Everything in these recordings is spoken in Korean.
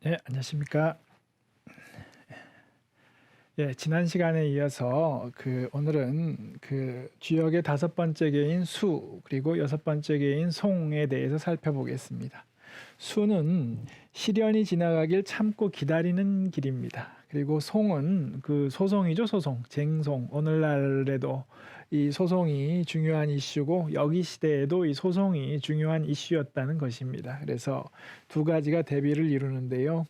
안녕하십니까. 지난 시간에 이어서 오늘은 주역의 5번째 개인 수 그리고 6번째 개인 송에 대해서 살펴보겠습니다. 수는 시련이 지나가길 참고 기다리는 길입니다. 그리고 송은 소송이죠, 소송, 쟁송. 오늘날에도 이 소송이 중요한 이슈고 여기 시대에도 이 소송이 중요한 이슈였다는 것입니다. 그래서 두 가지가 대비를 이루는데요.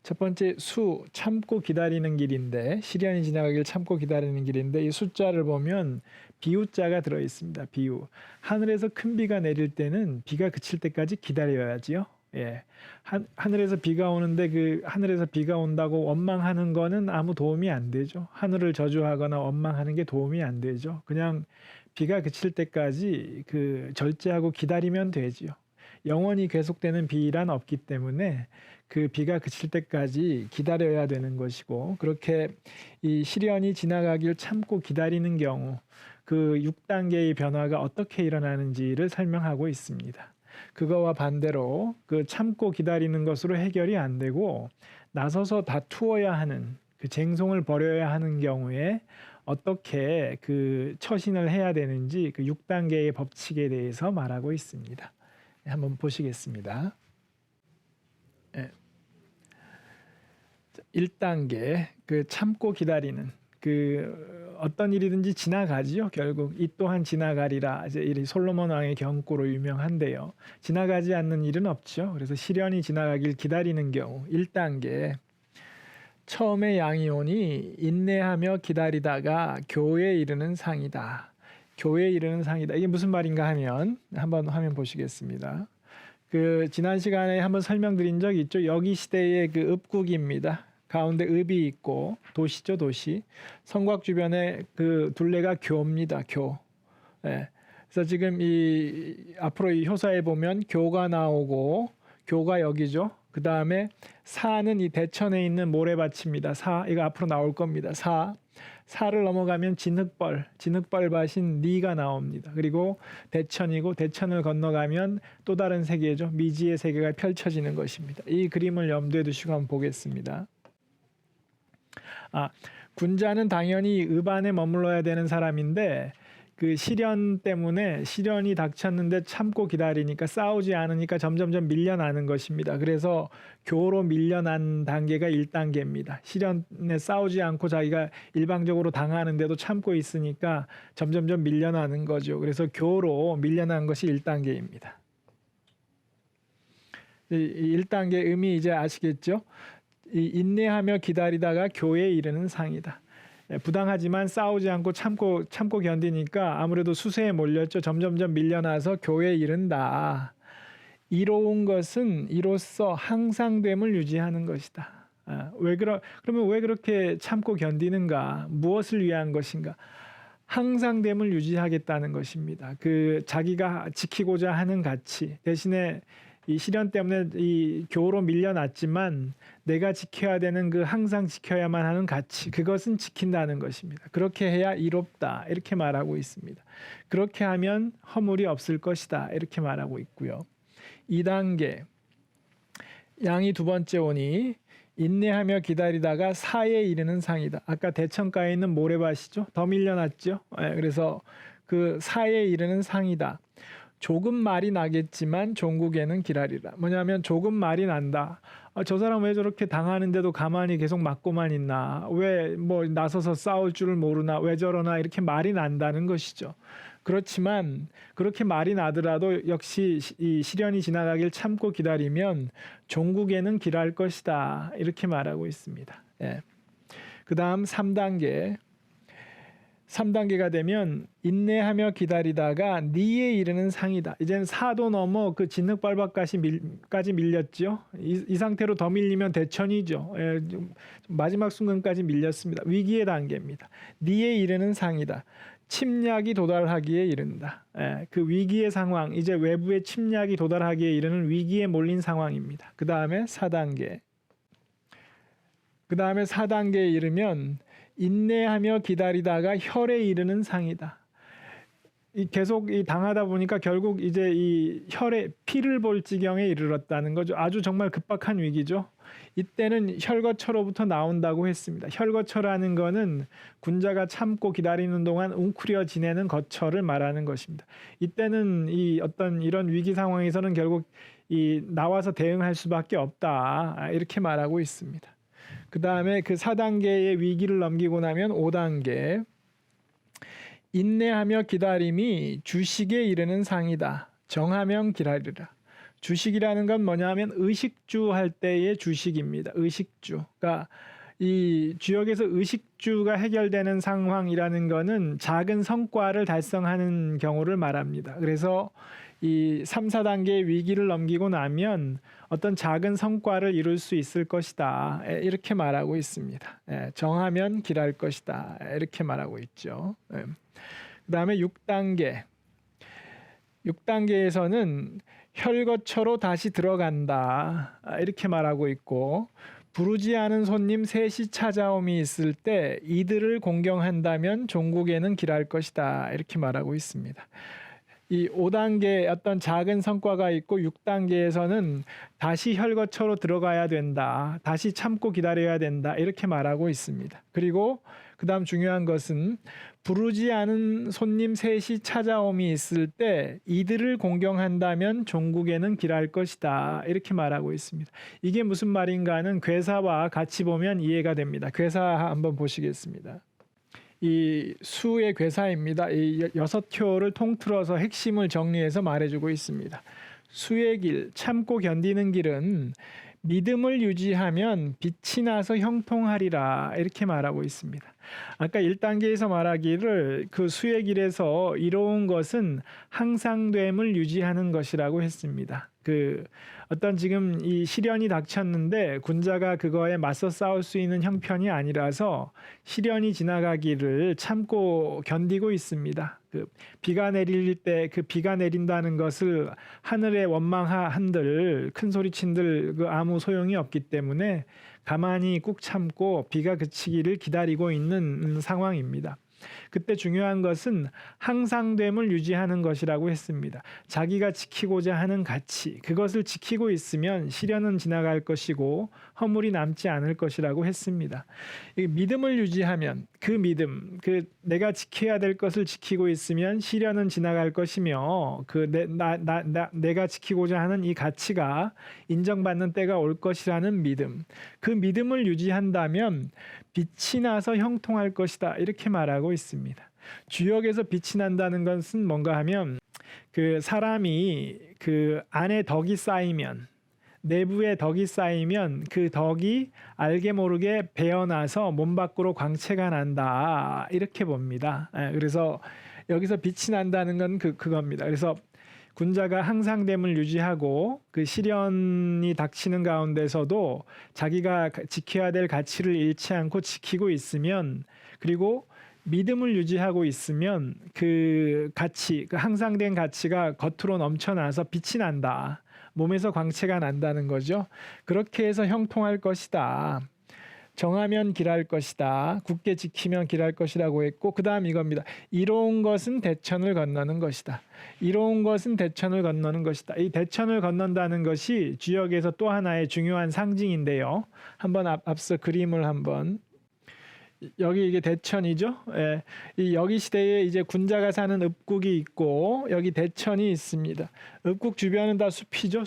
첫 번째 수, 참고 기다리는 길인데, 시련이 지나가길 참고 기다리는 길인데, 이 숫자를 보면 비유자가 들어 있습니다. 비유. 하늘에서 큰 비가 내릴 때는 비가 그칠 때까지 기다려야지요. 하늘에서 비가 오는데 하늘에서 비가 온다고 원망하는 거는 아무 도움이 안 되죠. 하늘을 저주하거나 원망하는 게 도움이 안 되죠. 그냥 비가 그칠 때까지 절제하고 기다리면 되지요. 영원히 계속되는 비란 없기 때문에 그 비가 그칠 때까지 기다려야 되는 것이고, 그렇게 이 시련이 지나가길 참고 기다리는 경우 그 6단계의 변화가 어떻게 일어나는지를 설명하고 있습니다. 그거와 반대로 참고 기다리는 것으로 해결이 안 되고 나서서 다투어야 하는 쟁송을 벌여야 하는 경우에 어떻게 처신을 해야 되는지 6단계의 법칙에 대해서 말하고 있습니다. 한번 보시겠습니다. 1단계 참고 기다리는 어떤 일이든지 지나가지요. 결국 이 또한 지나가리라. 이제 이 솔로몬 왕의 경고로 유명한데요. 지나가지 않는 일은 없죠. 그래서 시련이 지나가길 기다리는 경우 1단계 처음에 양이 오니 인내하며 기다리다가 교회에 이르는 상이다. 교회에 이르는 상이다. 이게 무슨 말인가 하면 한번 화면 보시겠습니다. 지난 시간에 한번 설명드린 적이 있죠. 여기 시대의 읍국입니다. 가운데 읍이 있고 도시죠, 도시. 성곽 주변에 둘레가 교입니다, 교. 그래서 지금 앞으로 이 효사에 보면 교가 나오고 교가 여기죠. 그 다음에 사는 이 대천에 있는 모래밭입니다. 이거 앞으로 나올 겁니다. 사를 넘어가면 진흙벌밭인 니가 나옵니다. 그리고 대천이고 대천을 건너가면 또 다른 세계죠. 미지의 세계가 펼쳐지는 것입니다. 이 그림을 염두에 두시고 한번 보겠습니다. 군자는 당연히 읍 안에 머물러야 되는 사람인데 시련 때문에 시련이 닥쳤는데 참고 기다리니까 싸우지 않으니까 점점점 밀려나는 것입니다. 그래서 교로 밀려난 단계가 1단계입니다. 시련에 싸우지 않고 자기가 일방적으로 당하는데도 참고 있으니까 점점점 밀려나는 거죠. 그래서 교로 밀려난 것이 1단계입니다. 1단계 의미 이제 아시겠죠? 인내하며 기다리다가 교회에 이르는 상이다. 부당하지만 싸우지 않고 참고 견디니까 아무래도 수세에 몰렸죠. 점점점 밀려나서 교회에 이른다. 이로운 것은 이로써 항상됨을 유지하는 것이다. 그러면 왜 그렇게 참고 견디는가? 무엇을 위한 것인가? 항상됨을 유지하겠다는 것입니다. 자기가 지키고자 하는 가치 대신에 이 시련 때문에 이 교로 밀려났지만 내가 지켜야 되는 항상 지켜야만 하는 가치, 그것은 지킨다는 것입니다. 그렇게 해야 이롭다, 이렇게 말하고 있습니다. 그렇게 하면 허물이 없을 것이다, 이렇게 말하고 있고요. 2단계 양이 두 번째 오니 인내하며 기다리다가 사에 이르는 상이다. 아까 대천가에 있는 모래밭이죠. 더 밀려났죠. 그래서 사에 이르는 상이다. 조금 말이 나겠지만 종국에는 기라리라. 뭐냐면 조금 말이 난다. 저 사람 왜 저렇게 당하는데도 가만히 계속 맞고만 있나? 왜 나서서 싸울 줄을 모르나? 왜 저러나? 이렇게 말이 난다는 것이죠. 그렇지만 그렇게 말이 나더라도 역시 이 시련이 지나가길 참고 기다리면 종국에는 기랄 것이다. 이렇게 말하고 있습니다. 그 다음 3단계가 되면 인내하며 기다리다가 니에 이르는 상이다. 이제는 사도 넘어 진흙벌밭까지 밀렸죠. 이 상태로 더 밀리면 대천이죠. 마지막 순간까지 밀렸습니다. 위기의 단계입니다. 니에 이르는 상이다. 침략이 도달하기에 이른다. 그 위기의 상황, 이제 외부의 침략이 도달하기에 이르는 위기에 몰린 상황입니다. 그 다음에 4단계에 이르면 인내하며 기다리다가 혈에 이르는 상이다. 계속 당하다 보니까 결국 이제 이 혈에 피를 볼 지경에 이르렀다는 거죠. 아주 정말 급박한 위기죠. 이때는 혈거처로부터 나온다고 했습니다. 혈거처라는 거는 군자가 참고 기다리는 동안 웅크려 지내는 거처를 말하는 것입니다. 이때는 이 어떤 이런 위기 상황에서는 결국 이 나와서 대응할 수밖에 없다, 이렇게 말하고 있습니다. 그 다음에 그 4단계의 위기를 넘기고 나면 5단계, 인내하며 기다림이 주식에 이르는 상이다. 정하면 기다리라. 주식이라는 건 뭐냐면 의식주 할 때의 주식입니다. 의식주. 그러니까 이 주역에서 의식주가 해결되는 상황이라는 거는 작은 성과를 달성하는 경우를 말합니다. 그래서 이 3, 4단계의 위기를 넘기고 나면 어떤 작은 성과를 이룰 수 있을 것이다, 이렇게 말하고 있습니다. 정하면 기랄 것이다, 이렇게 말하고 있죠. 그 다음에 6단계. 6단계에서는 혈거처로 다시 들어간다, 이렇게 말하고 있고, 부르지 않은 손님 셋이 찾아옴이 있을 때 이들을 공경한다면 종국에는 길할 것이다, 이렇게 말하고 있습니다. 이 5단계 어떤 작은 성과가 있고 6단계에서는 다시 혈거처로 들어가야 된다, 다시 참고 기다려야 된다, 이렇게 말하고 있습니다. 그리고 그 다음 중요한 것은 부르지 않은 손님 셋이 찾아옴이 있을 때 이들을 공경한다면 종국에는 길할 것이다, 이렇게 말하고 있습니다. 이게 무슨 말인가는 괴사와 같이 보면 이해가 됩니다. 괴사 한번 보시겠습니다. 이 수의 괴사입니다. 이 6효를 통틀어서 핵심을 정리해서 말해주고 있습니다. 수의 길, 참고 견디는 길은 믿음을 유지하면 빛이 나서 형통하리라, 이렇게 말하고 있습니다. 아까 1단계에서 말하기를 그 수의 길에서 이로운 것은 항상됨을 유지하는 것이라고 했습니다. 그 어떤 지금 이 시련이 닥쳤는데 군자가 그거에 맞서 싸울 수 있는 형편이 아니라서 시련이 지나가기를 참고 견디고 있습니다. 그 비가 내릴 때 그 비가 내린다는 것을 하늘에 원망한들 큰 소리친들 그 아무 소용이 없기 때문에 가만히 꾹 참고 비가 그치기를 기다리고 있는 상황입니다. 그때 중요한 것은 항상됨을 유지하는 것이라고 했습니다. 자기가 지키고자 하는 가치, 그것을 지키고 있으면 시련은 지나갈 것이고 허물이 남지 않을 것이라고 했습니다. 믿음을 유지하면 그 믿음, 그 내가 지켜야 될 것을 지키고 있으면 시련은 지나갈 것이며 내가 지키고자 하는 이 가치가 인정받는 때가 올 것이라는 믿음, 그 믿음을 유지한다면 빛이 나서 형통할 것이다, 이렇게 말하고 있습니다. 주역에서 빛이 난다는 것은 뭔가 하면 그 사람이 그 안에 덕이 쌓이면, 내부에 덕이 쌓이면 그 덕이 알게 모르게 배어나서 몸 밖으로 광채가 난다, 이렇게 봅니다. 그래서 여기서 빛이 난다는 건 그겁니다. 그래서 군자가 항상됨을 유지하고 그 시련이 닥치는 가운데서도 자기가 지켜야 될 가치를 잃지 않고 지키고 있으면, 그리고 믿음을 유지하고 있으면 그 가치, 그 항상된 가치가 겉으로 넘쳐나서 빛이 난다, 몸에서 광채가 난다는 거죠. 그렇게 해서 형통할 것이다, 정하면 길할 것이다, 굳게 지키면 길할 것이라고 했고, 그 다음 이겁니다. 이로운 것은 대천을 건너는 것이다. 이로운 것은 대천을 건너는 것이다. 이 대천을 건넌다는 것이 주역에서 또 하나의 중요한 상징인데요. 한번 앞서 그림을 한번, 여기 이게 대천이죠. 예. 이 여기 시대에 이제 군자가 사는 읍국이 있고 여기 대천이 있습니다. 읍국 주변은 다 숲이죠.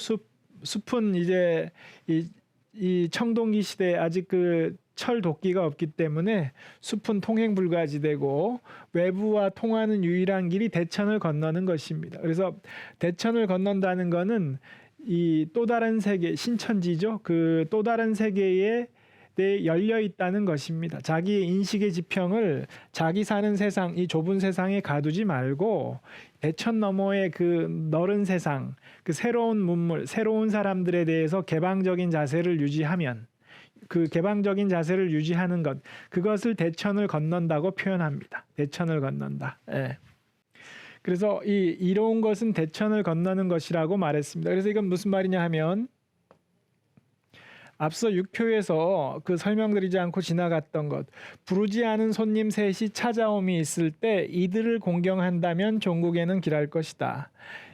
숲은 이제 이 청동기 시대에 아직 그 철 도끼가 없기 때문에 숲은 통행 불가지되고 외부와 통하는 유일한 길이 대천을 건너는 것입니다. 그래서 대천을 건넌다는 것은 이 또 다른 세계, 신천지죠. 그 또 다른 세계에 열려 있다는 것입니다. 자기의 인식의 지평을 자기 사는 세상, 이 좁은 세상에 가두지 말고 대천 너머의 그 넓은 세상, 그 새로운 문물, 새로운 사람들에 대해서 개방적인 자세를 유지하면, 그 개방적인 자세를 유지하는 것, 그것을 대천을 건넌다고 표현합니다. 대천을 건넌다. 예. 그래서 이 이로운 것은 대천을 건너는 것이라고 말했습니다. 그래서 이건 무슨 말이냐 하면 앞서 6표에서 그 설명드리지 않고 지나갔던 것, 부르지 않은 손님 셋이 찾아옴이 있을 때 이들을 공경한다면 종국에는 길할 것이다.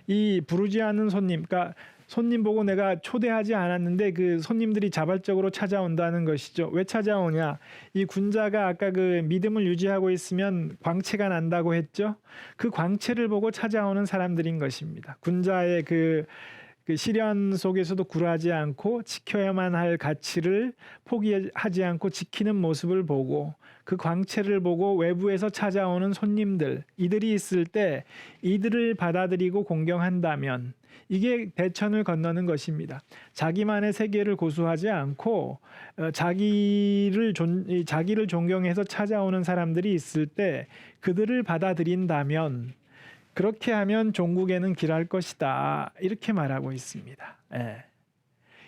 이 부르지 않은 손님, 그러니까 손님 보고 내가 초대하지 않았는데 그 손님들이 자발적으로 찾아온다는 것이죠. 왜 찾아오냐? 이 군자가 아까 그 믿음을 유지하고 있으면 광채가 난다고 했죠. 그 광채를 보고 찾아오는 사람들인 것입니다. 군자의 그 시련 속에서도 굴하지 않고 지켜야만 할 가치를 포기하지 않고 지키는 모습을 보고 그 광채를 보고 외부에서 찾아오는 손님들, 이들이 있을 때 이들을 받아들이고 공경한다면 이게 대천을 건너는 것입니다. 자기만의 세계를 고수하지 않고 자기를 존경해서 찾아오는 사람들이 있을 때 그들을 받아들인다면 그렇게 하면 종국에는 길할 것이다. 이렇게 말하고 있습니다. 예.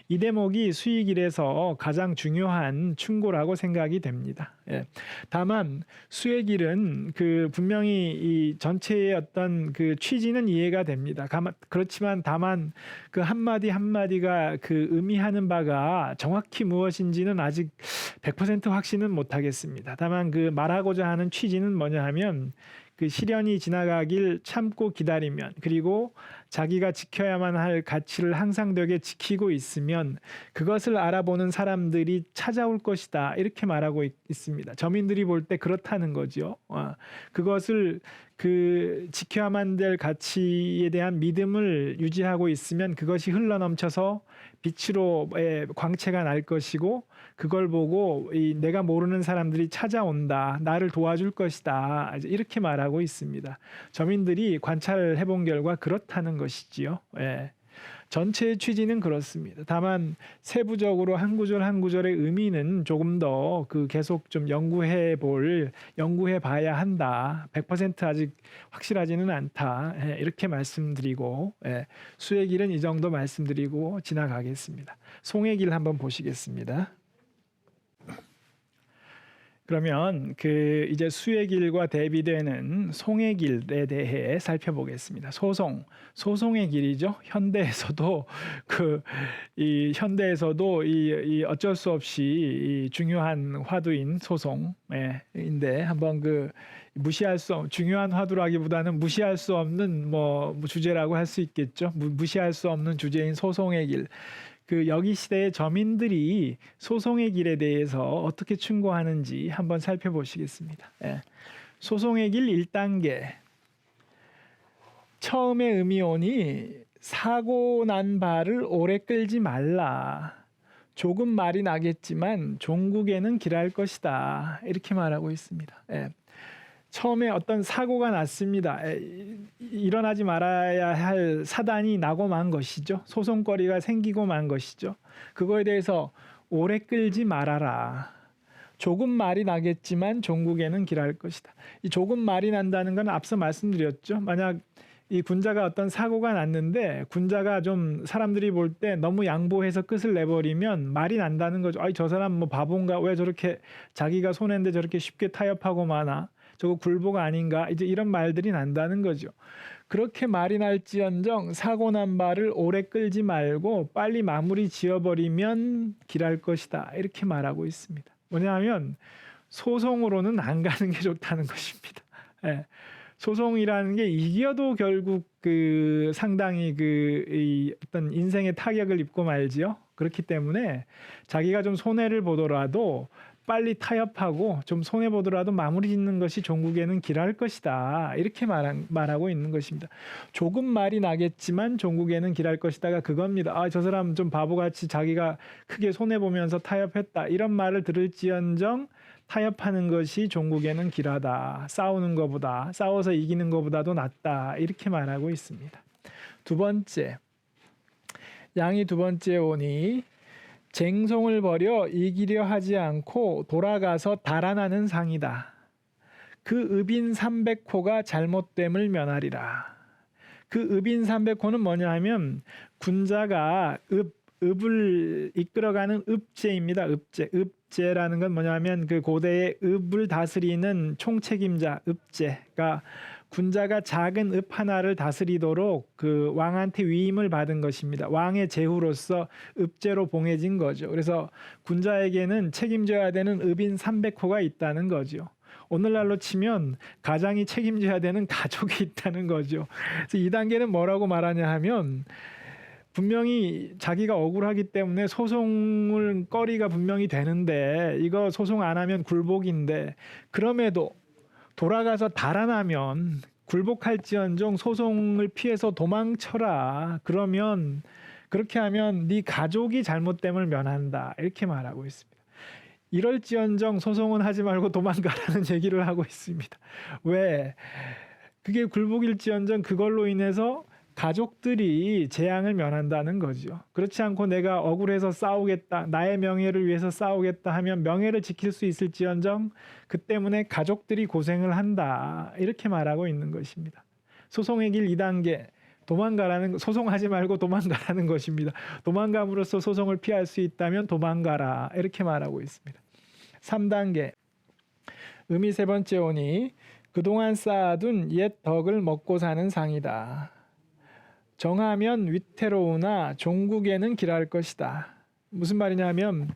이 대목이 수의길에서 가장 중요한 충고라고 생각이 됩니다. 예. 다만 수의 길은 그 분명히 이 전체의 어떤 그 취지는 이해가 됩니다. 그렇지만 다만 그 한마디 한마디가 그 의미하는 바가 정확히 무엇인지는 아직 100% 확신은 못하겠습니다. 다만 그 말하고자 하는 취지는 뭐냐 하면 그 시련이 지나가길 참고 기다리면 그리고 자기가 지켜야만 할 가치를 항상 되게 지키고 있으면 그것을 알아보는 사람들이 찾아올 것이다. 이렇게 말하고 있습니다. 저민들이 볼 때 그렇다는 거죠. 그것을 그 지켜야만 될 가치에 대한 믿음을 유지하고 있으면 그것이 흘러넘쳐서 빛으로의 광채가 날 것이고 그걸 보고 내가 모르는 사람들이 찾아온다. 나를 도와줄 것이다. 이렇게 말하고 있습니다. 저민들이 관찰을 해본 결과 그렇다는 것이지요. 예. 전체의 취지는 그렇습니다. 다만 세부적으로 한 구절 한 구절의 의미는 조금 더 그 계속 좀 연구해 봐야 한다. 100% 아직 확실하지는 않다. 예, 이렇게 말씀드리고 수의 길은 이 정도 말씀드리고 지나가겠습니다. 송의 길 한번 보시겠습니다. 그러면 그 이제 수의 길과 대비되는 송의 길에 대해 살펴보겠습니다. 소송의 길이죠. 현대에서도 이 어쩔 수 없이 이 중요한 화두인 소송인데 한번 중요한 화두라기보다는 무시할 수 없는 뭐 주제라고 할 수 있겠죠. 무시할 수 없는 주제인 소송의 길. 그 여기 시대의 저민들이 소송의 길에 대해서 어떻게 충고하는지 한번 살펴보시겠습니다. 소송의 길 1단계. 처음에 의미오니 사고 난 바를 오래 끌지 말라. 조금 말이 나겠지만 종국에는 길할 것이다. 이렇게 말하고 있습니다. 처음에 어떤 사고가 났습니다. 일어나지 말아야 할 사단이 나고 만 것이죠. 소송거리가 생기고 만 것이죠. 그거에 대해서 오래 끌지 말아라. 조금 말이 나겠지만 종국에는 길할 것이다. 이 조금 말이 난다는 건 앞서 말씀드렸죠. 만약 이 군자가 어떤 사고가 났는데 군자가 좀 사람들이 볼 때 너무 양보해서 끝을 내버리면 말이 난다는 거죠. 아이, 저 사람 뭐 바본가? 왜 저렇게 자기가 손해인데 저렇게 쉽게 타협하고 마나? 저거 굴보가 아닌가? 이제 이런 말들이 난다는 거죠. 그렇게 말이 날지언정 사고 난 바를 오래 끌지 말고 빨리 마무리 지어버리면 길할 것이다. 이렇게 말하고 있습니다. 뭐냐면 소송으로는 안 가는 게 좋다는 것입니다. 소송이라는 게 이겨도 결국 그 상당히 이 어떤 인생의 타격을 입고 말지요. 그렇기 때문에 자기가 좀 손해를 보더라도 빨리 타협하고 좀 손해 보더라도 마무리 짓는 것이 종국에는 길할 것이다. 이렇게 말하고 있는 것입니다. 조금 말이 나겠지만 종국에는 길할 것이다가 그겁니다. 아, 저 사람 좀 바보같이 자기가 크게 손해 보면서 타협했다. 이런 말을 들을지언정 타협하는 것이 종국에는 길하다. 싸워서 이기는 것보다도 낫다. 이렇게 말하고 있습니다. 두 번째, 양이 두 번째 오니 쟁송을 버려 이기려 하지 않고 돌아가서 달아나는 상이다. 그 읍인 300호가 잘못됨을 면하리라. 그 읍인 300호는 뭐냐 하면 군자가 읍을 이끌어가는 읍제입니다. 읍제라는 건 뭐냐 하면 그 고대의 읍을 다스리는 총책임자 읍제가 군자가 작은 읍 하나를 다스리도록 그 왕한테 위임을 받은 것입니다. 왕의 제후로서 읍제로 봉해진 거죠. 그래서 군자에게는 책임져야 되는 읍인 300호가 있다는 거죠. 오늘날로 치면 가장이 책임져야 되는 가족이 있다는 거죠. 그래서 이 단계는 뭐라고 말하냐 하면 분명히 자기가 억울하기 때문에 소송을 거리가 분명히 되는데 이거 소송 안 하면 굴복인데 그럼에도 돌아가서 달아나면 굴복할지언정 소송을 피해서 도망쳐라. 그러면 그렇게 하면 네 가족이 잘못됨을 면한다. 이렇게 말하고 있습니다. 이럴지언정 소송은 하지 말고 도망가라는 얘기를 하고 있습니다. 왜? 그게 굴복일지언정 그걸로 인해서 가족들이 재앙을 면한다는 거죠. 그렇지 않고 내가 억울해서 싸우겠다, 나의 명예를 위해서 싸우겠다 하면 명예를 지킬 수 있을지언정 그 때문에 가족들이 고생을 한다. 이렇게 말하고 있는 것입니다. 소송의 길 2단계. 소송하지 말고 도망가라는 것입니다. 도망감으로써 소송을 피할 수 있다면 도망가라. 이렇게 말하고 있습니다. 3단계. 음이 세 번째 오니 그동안 쌓아둔 옛 덕을 먹고 사는 상이다. 정하면 위태로우나 종국에는 길할 것이다. 무슨 말이냐면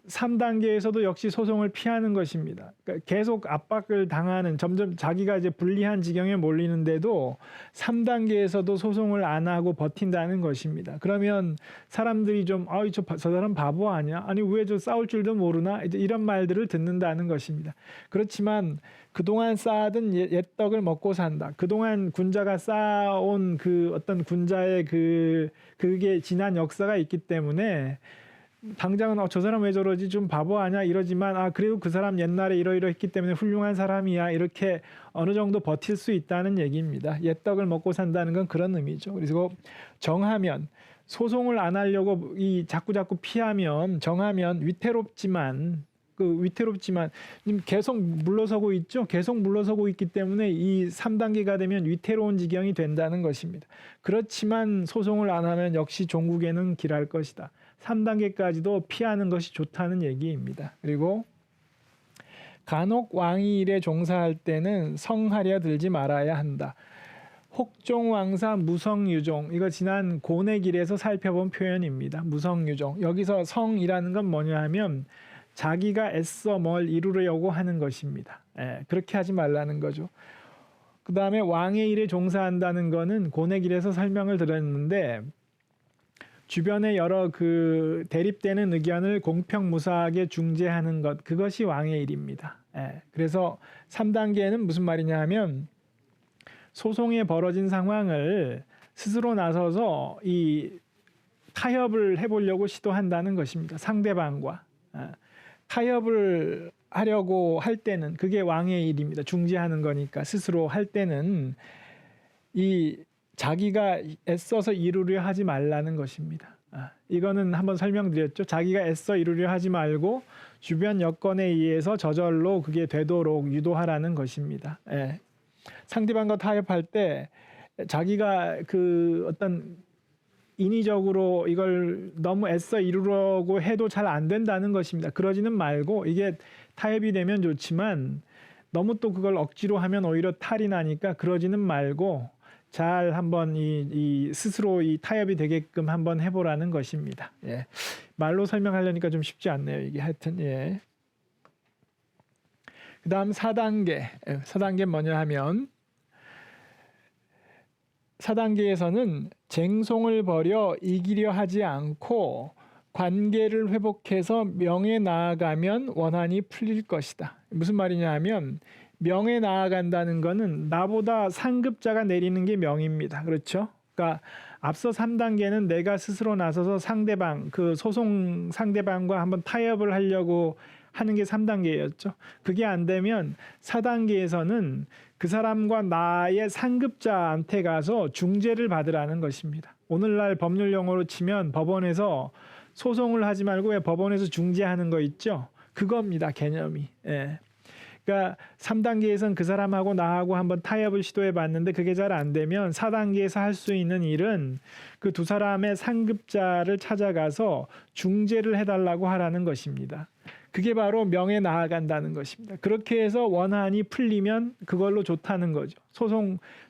3단계에서도 역시 소송을 피하는 것입니다. 그러니까 계속 압박을 당하는 점점 자기가 이제 불리한 지경에 몰리는데도 3단계에서도 소송을 안 하고 버틴다는 것입니다. 그러면 사람들이 좀 저 사람 바보 아니야? 아니 왜 저 싸울 줄도 모르나? 이제 이런 말들을 듣는다는 것입니다. 그렇지만 그동안 쌓아둔 옛떡을 먹고 산다. 그동안 군자가 쌓아온 그 어떤 군자의 그게 지난 역사가 있기 때문에 당장은 저 사람 왜 저러지 좀 바보 아니야 이러지만 그래도 그 사람 옛날에 이러이러했기 때문에 훌륭한 사람이야 이렇게 어느 정도 버틸 수 있다는 얘기입니다. 옛떡을 먹고 산다는 건 그런 의미죠. 그리고 정하면 소송을 안 하려고 자꾸 피하면 정하면 위태롭지만 계속 물러서고 있죠. 계속 물러서고 있기 때문에 이 3단계가 되면 위태로운 지경이 된다는 것입니다. 그렇지만 소송을 안 하면 역시 종국에는 길할 것이다. 3단계까지도 피하는 것이 좋다는 얘기입니다. 그리고 간혹 왕이 일에 종사할 때는 성하려 들지 말아야 한다. 혹종왕사 무성유종, 이거 지난 고내길에서 살펴본 표현입니다. 무성유종. 여기서 성이라는 건 뭐냐 하면 자기가 애써 뭘 이루려고 하는 것입니다. 그렇게 하지 말라는 거죠. 그 다음에 왕의 일에 종사한다는 거는 고내길에서 설명을 드렸는데 주변의 여러 대립되는 의견을 공평무사하게 중재하는 것, 그것이 왕의 일입니다. 그래서 3단계는 무슨 말이냐 하면 소송에 벌어진 상황을 스스로 나서서 이 타협을 해보려고 시도한다는 것입니다. 상대방과. 타협을 하려고 할 때는 그게 왕의 일입니다. 중재하는 거니까 스스로 할 때는 자기가 애써서 이루려 하지 말라는 것입니다. 이거는 한번 설명드렸죠. 자기가 애써 이루려 하지 말고 주변 여건에 의해서 저절로 그게 되도록 유도하라는 것입니다. 상대방과 타협할 때 자기가 어떤 인위적으로 이걸 너무 애써 이루려고 해도 잘 안 된다는 것입니다. 그러지는 말고 이게 타협이 되면 좋지만 너무 또 그걸 억지로 하면 오히려 탈이 나니까 그러지는 말고 잘 한번 스스로 타협이 되게끔 한번 해보라는 것입니다. 말로 설명하려니까 좀 쉽지 않네요. 이게 하여튼 그 다음 4단계. 4단계는 뭐냐 하면 4단계에서는 쟁송을 벌여 이기려 하지 않고 관계를 회복해서 명에 나아가면 원한이 풀릴 것이다. 무슨 말이냐 하면 명에 나아간다는 거는 나보다 상급자가 내리는 게 명입니다. 그렇죠? 그러니까 앞서 3단계는 내가 스스로 나서서 상대방, 소송 상대방과 한번 타협을 하려고 하는 게 3단계였죠. 그게 안 되면 4단계에서는 그 사람과 나의 상급자한테 가서 중재를 받으라는 것입니다. 오늘날 법률 용어로 치면 법원에서 소송을 하지 말고 왜 법원에서 중재하는 거 있죠? 그겁니다. 개념이. 그러니까 그러니까 3단계에서는 그 사람하고 나하고 한번 타협을 시도해 봤는데 그게 잘 안 되면 4단계에서 할 수 있는 일은 그 두 사람의 상급자를 찾아가서 중재를 해달라고 하라는 것입니다. 그게 바로 명에 나아간다는 것입니다. 그렇게 해서 원한이 풀리면 그걸로 좋다는 거죠.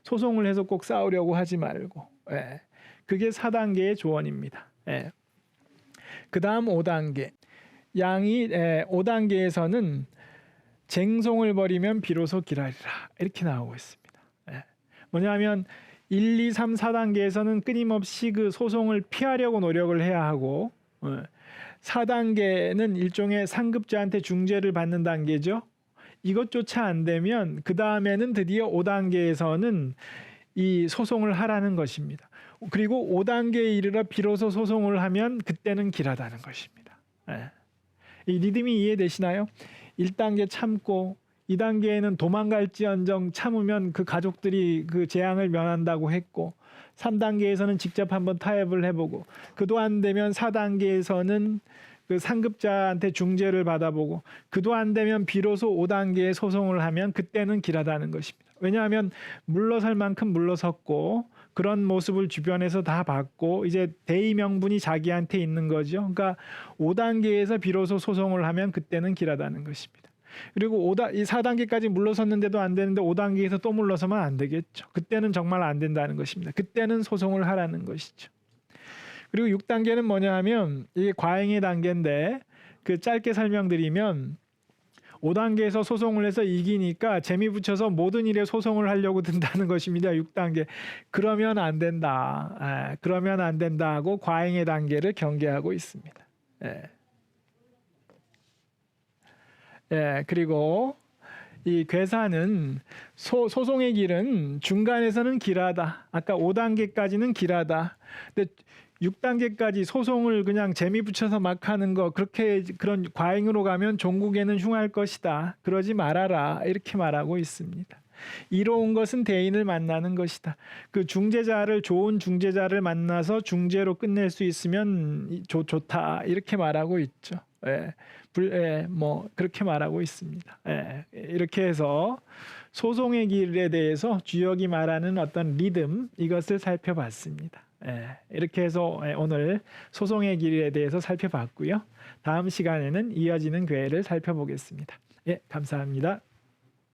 소송을 해서 꼭 싸우려고 하지 말고. 예. 그게 4단계의 조언입니다. 예. 그 다음 5단계. 5단계에서는 쟁송을 벌이면 비로소 길하리라. 이렇게 나오고 있습니다. 예. 뭐냐면 1, 2, 3, 4단계에서는 끊임없이 그 소송을 피하려고 노력을 해야 하고 4단계는 일종의 상급자한테 중재를 받는 단계죠. 이것조차 안 되면 그 다음에는 드디어 5단계에서는 이 소송을 하라는 것입니다. 그리고 5단계에 이르러 비로소 소송을 하면 그때는 길하다는 것입니다. 예. 이 리듬이 이해되시나요? 1단계 참고 2단계에는 도망갈지언정 참으면 그 가족들이 그 재앙을 면한다고 했고 3단계에서는 직접 한번 타협을 해보고 그도 안 되면 4단계에서는 그 상급자한테 중재를 받아보고 그도 안 되면 비로소 5단계에 소송을 하면 그때는 길하다는 것입니다. 왜냐하면 물러설 만큼 물러섰고 그런 모습을 주변에서 다 봤고 이제 대의 명분이 자기한테 있는 거죠. 그러니까 5단계에서 비로소 소송을 하면 그때는 길하다는 것입니다. 그리고 4단계까지 물러섰는데도 안 되는데 5단계에서 또 물러서면 안 되겠죠. 그때는 정말 안 된다는 것입니다. 그때는 소송을 하라는 것이죠. 그리고 6단계는 뭐냐 하면 이게 과잉의 단계인데 그 짧게 설명드리면 5단계에서 소송을 해서 이기니까 재미 붙여서 모든 일에 소송을 하려고 든다는 것입니다. 6단계. 그러면 안 된다. 그러면 안 된다 하고 과잉의 단계를 경계하고 있습니다. 그리고 이 괴사는 소송의 길은 중간에서는 길하다. 아까 5단계까지는 길하다. 근데 6단계까지 소송을 그냥 재미 붙여서 막 하는 거 그런 과잉으로 가면 종국에는 흉할 것이다. 그러지 말아라. 이렇게 말하고 있습니다. 이로운 것은 대인을 만나는 것이다. 그 좋은 중재자를 만나서 중재로 끝낼 수 있으면 좋다. 이렇게 말하고 있죠. 그렇게 말하고 있습니다. 이렇게 해서 소송의 길에 대해서 주역이 말하는 어떤 리듬 이것을 살펴봤습니다. 이렇게 해서 오늘 소송의 길에 대해서 살펴봤고요. 다음 시간에는 이어지는 괴를 살펴보겠습니다. 감사합니다.